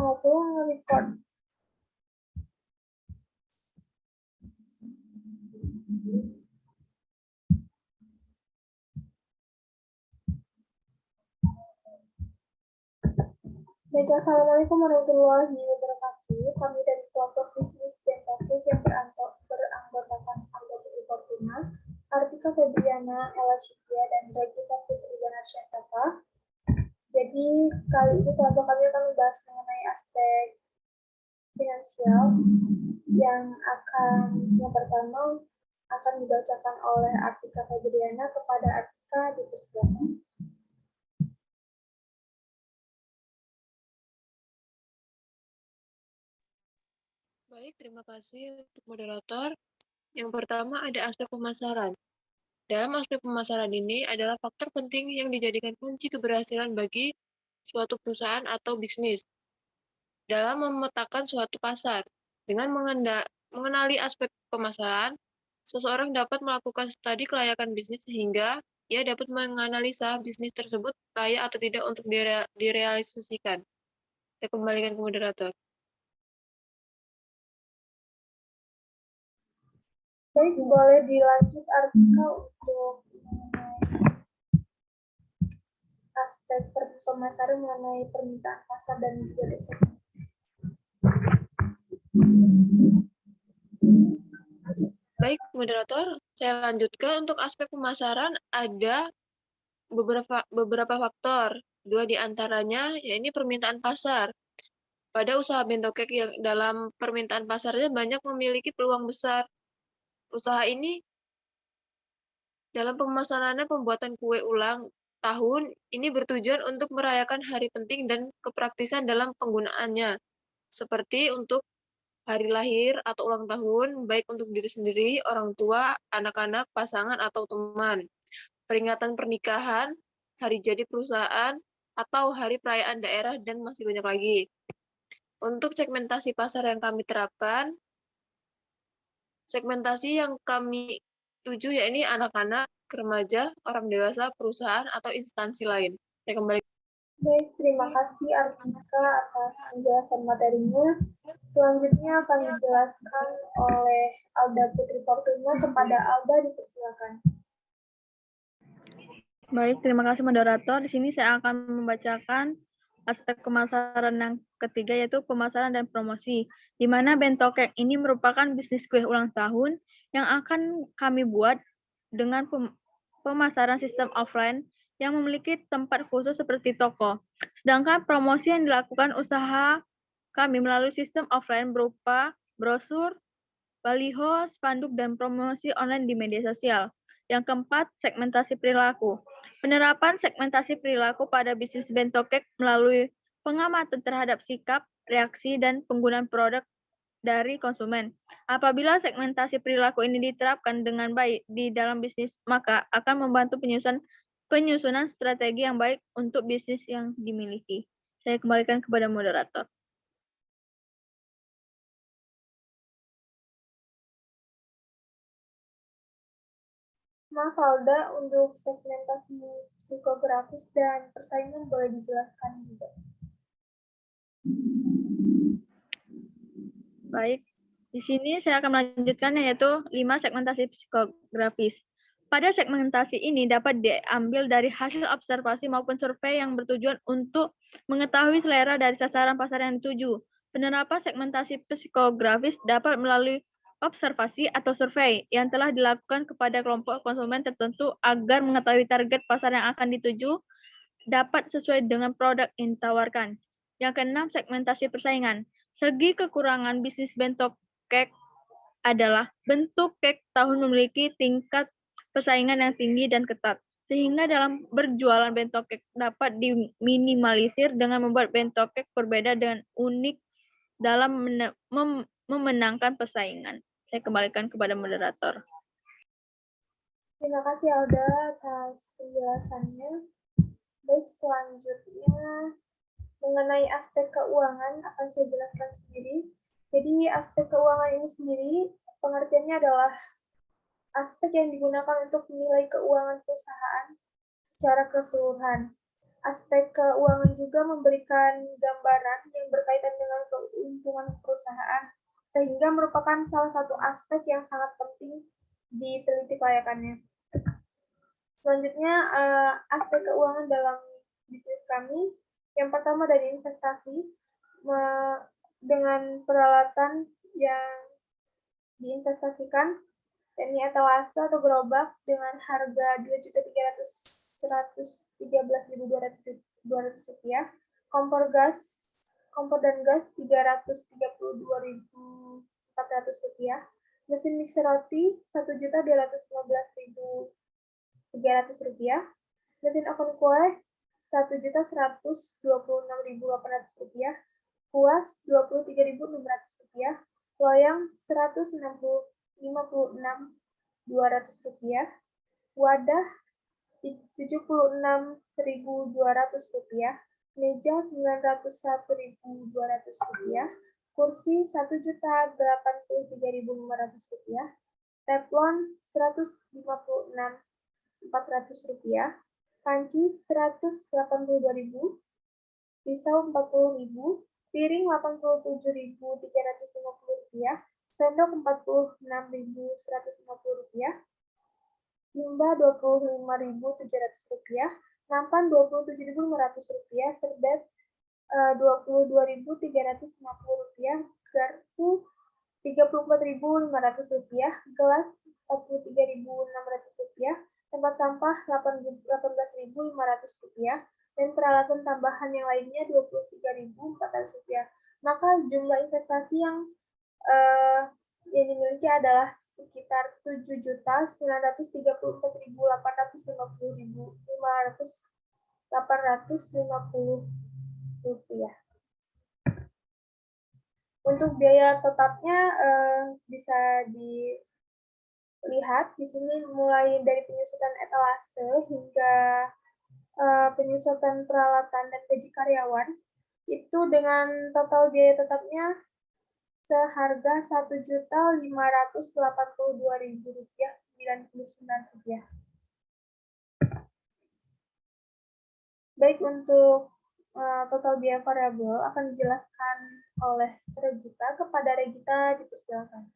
50 nge-record. Baik, assalamualaikum warahmatullahi wabarakatuh. Kami dari kelompok bisnis Bentoke yang beranggotakan Alda Putri Fortuna, Artika Febriana, Ella Syukia, dan Regina Putri Banarsyasapa. Jadi kali ini kelompok kami akan membahas mengenai aspek finansial yang pertama akan dibacakan oleh Artika Febriana kepada Artika, dipersilakan. Baik, terima kasih untuk moderator. Yang pertama ada aspek pemasaran. Dalam aspek pemasaran ini adalah faktor penting yang dijadikan kunci keberhasilan bagi suatu perusahaan atau bisnis dalam memetakan suatu pasar. Dengan mengenali aspek pemasaran, seseorang dapat melakukan studi kelayakan bisnis sehingga ia dapat menganalisa bisnis tersebut layak atau tidak untuk direalisasikan. Saya kembalikan ke moderator. Baik, boleh dilanjut Artika untuk aspek pemasaran mengenai permintaan pasar dan juga resep. Baik, moderator, saya lanjutkan. Untuk aspek pemasaran ada beberapa faktor. Dua di antaranya yaitu permintaan pasar. Pada usaha bentokek yang dalam permintaan pasarnya banyak memiliki peluang besar. Usaha ini dalam pemasarannya pembuatan kue ulang tahun ini bertujuan untuk merayakan hari penting dan kepraktisan dalam penggunaannya. Seperti untuk hari lahir atau ulang tahun, baik untuk diri sendiri, orang tua, anak-anak, pasangan, atau teman. Peringatan pernikahan, hari jadi perusahaan, atau hari perayaan daerah, dan masih banyak lagi. Untuk segmentasi pasar yang kami terapkan, segmentasi yang kami tuju yaitu anak-anak, remaja, orang dewasa, perusahaan, atau instansi lain. Saya kembali. Baik, terima kasih Artika atas penjelasan materinya. Selanjutnya akan dijelaskan oleh Alda Putri Fortuna. Kepada Alda, dipersilakan. Baik, terima kasih moderator. Di sini saya akan membacakan aspek pemasaran yang ketiga, yaitu pemasaran dan promosi, di mana Bentokek ini merupakan bisnis kue ulang tahun yang akan kami buat dengan pemasaran sistem offline yang memiliki tempat khusus seperti toko. Sedangkan promosi yang dilakukan usaha kami melalui sistem offline berupa brosur, baliho, spanduk, dan promosi online di media sosial. Yang keempat, segmentasi perilaku. Penerapan segmentasi perilaku pada bisnis Bentokek melalui pengamatan terhadap sikap, reaksi, dan penggunaan produk dari konsumen. Apabila segmentasi perilaku ini diterapkan dengan baik di dalam bisnis, maka akan membantu penyusunan strategi yang baik untuk bisnis yang dimiliki. Saya kembalikan kepada moderator. Maaf Alda, untuk segmentasi psikografis dan persaingan boleh dijelaskan juga. Baik, di sini saya akan melanjutkan yaitu 5 segmentasi psikografis. Pada segmentasi ini dapat diambil dari hasil observasi maupun survei yang bertujuan untuk mengetahui selera dari sasaran pasar yang dituju. Penerapan segmentasi psikografis dapat melalui observasi atau survei yang telah dilakukan kepada kelompok konsumen tertentu agar mengetahui target pasar yang akan dituju dapat sesuai dengan produk yang ditawarkan. Yang keenam, segmentasi persaingan. Segi kekurangan bisnis Bentokek adalah bentuk kek tahun memiliki tingkat persaingan yang tinggi dan ketat, sehingga dalam berjualan Bentokek dapat diminimalisir dengan membuat Bentokek berbeda dan unik dalam memenangkan persaingan. Saya kembalikan kepada moderator. Terima kasih Alda atas penjelasannya. Baik, selanjutnya mengenai aspek keuangan akan saya jelaskan sendiri. Jadi aspek keuangan ini sendiri pengertiannya adalah aspek yang digunakan untuk menilai keuangan perusahaan secara keseluruhan. Aspek keuangan juga memberikan gambaran yang berkaitan dengan keuntungan perusahaan, sehingga merupakan salah satu aspek yang sangat penting diteliti kelayakannya. Selanjutnya, aspek keuangan dalam bisnis kami. Yang pertama dari investasi, dengan peralatan yang diinvestasikan, yakni etalase atau gerobak dengan harga Rp2.313.200, kompor dan gas Rp332.400, mesin mixer roti Rp1.215.300, mesin oven kue Rp1.126.800, kuas Rp23.600, loyang Rp156.200, wadah Rp76.200, meja Rp901.200, kursi Rp1.083.500, teflon Rp156.400, panci Rp182.000, pisau Rp40.000, piring Rp87.350, sendok Rp46.150, timba Rp25.700, nampan Rp27.500, serbet Rp22.350, garpu Rp34.500, gelas Rp43.600, tempat sampah Rp18.500, dan peralatan tambahan yang lainnya Rp23.400. Maka jumlah investasi yang dimiliki adalah sekitar Rp7.934.550. Untuk biaya tetapnya bisa dilihat di sini mulai dari penyusutan etalase hingga penyusutan peralatan dan gaji karyawan itu dengan total biaya tetapnya seharga Rp1.582.099. Baik, untuk total biaya variabel akan dijelaskan oleh Regita. Kepada Regita dipersilakan.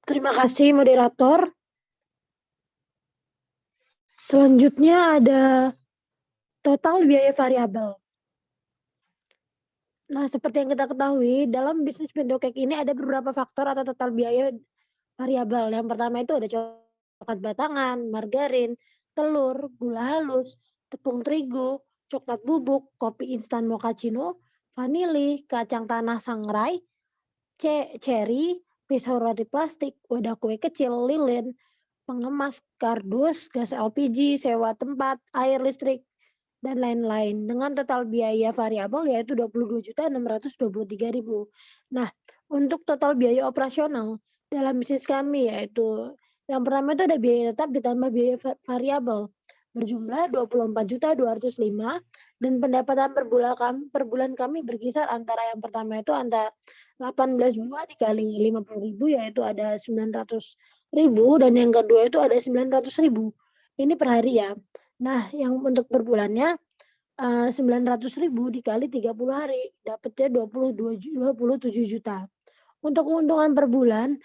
Terima kasih moderator. Selanjutnya ada total biaya variabel. Nah, seperti yang kita ketahui, dalam bisnis Bentokek ini ada beberapa faktor atau total biaya variabel. Yang pertama itu ada coklat batangan, margarin, telur, gula halus, tepung terigu, coklat bubuk, kopi instan mochaccino, vanili, kacang tanah sangrai, cherry, pisau roti plastik, wadah kue kecil, lilin, pengemas, kardus, gas LPG, sewa tempat, air listrik, dan lain-lain dengan total biaya variabel yaitu Rp22.623.000. Nah, untuk total biaya operasional dalam bisnis kami yaitu yang pertama itu ada biaya tetap ditambah biaya variabel berjumlah Rp24.205 dan pendapatan per bulan kami berkisar antara yang pertama itu antara 18 buah dikali 50.000 yaitu ada 900.000 dan yang kedua itu ada 900.000. Ini per hari ya. Nah, yang untuk per bulannya 900.000 dikali 30 hari dapatnya 27 juta. Untuk keuntungan per bulan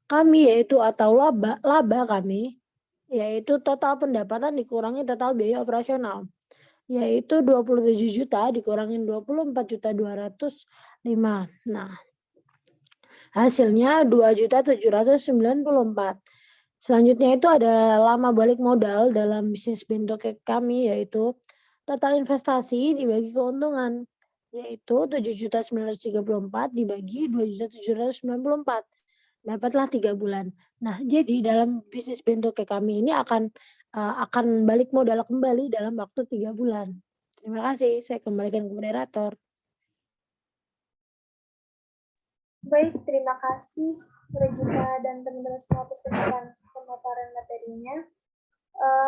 kami yaitu atau laba kami yaitu total pendapatan dikurangi total biaya operasional yaitu 27 juta dikurangin 24.205. Nah, hasilnya 2.794. Selanjutnya itu ada lama balik modal dalam bisnis Bentokek kami yaitu total investasi dibagi keuntungan yaitu 7.934 dibagi 2.794. Dapatlah 3 bulan. Nah, jadi dalam bisnis Bentokek kami ini akan balik modal kembali dalam waktu 3 bulan. Terima kasih. Saya kembalikan ke moderator. Baik, terima kasih Regina dan teman-teman semua atas pemaparan materinya.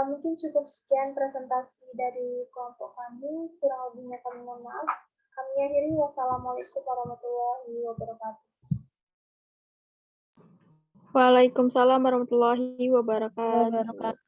Mungkin cukup sekian presentasi dari kelompok kami. Kurang lebihnya kami mohon maaf. Kami akhiri. Wassalamualaikum warahmatullahi wabarakatuh. Waalaikumsalam warahmatullahi wabarakatuh.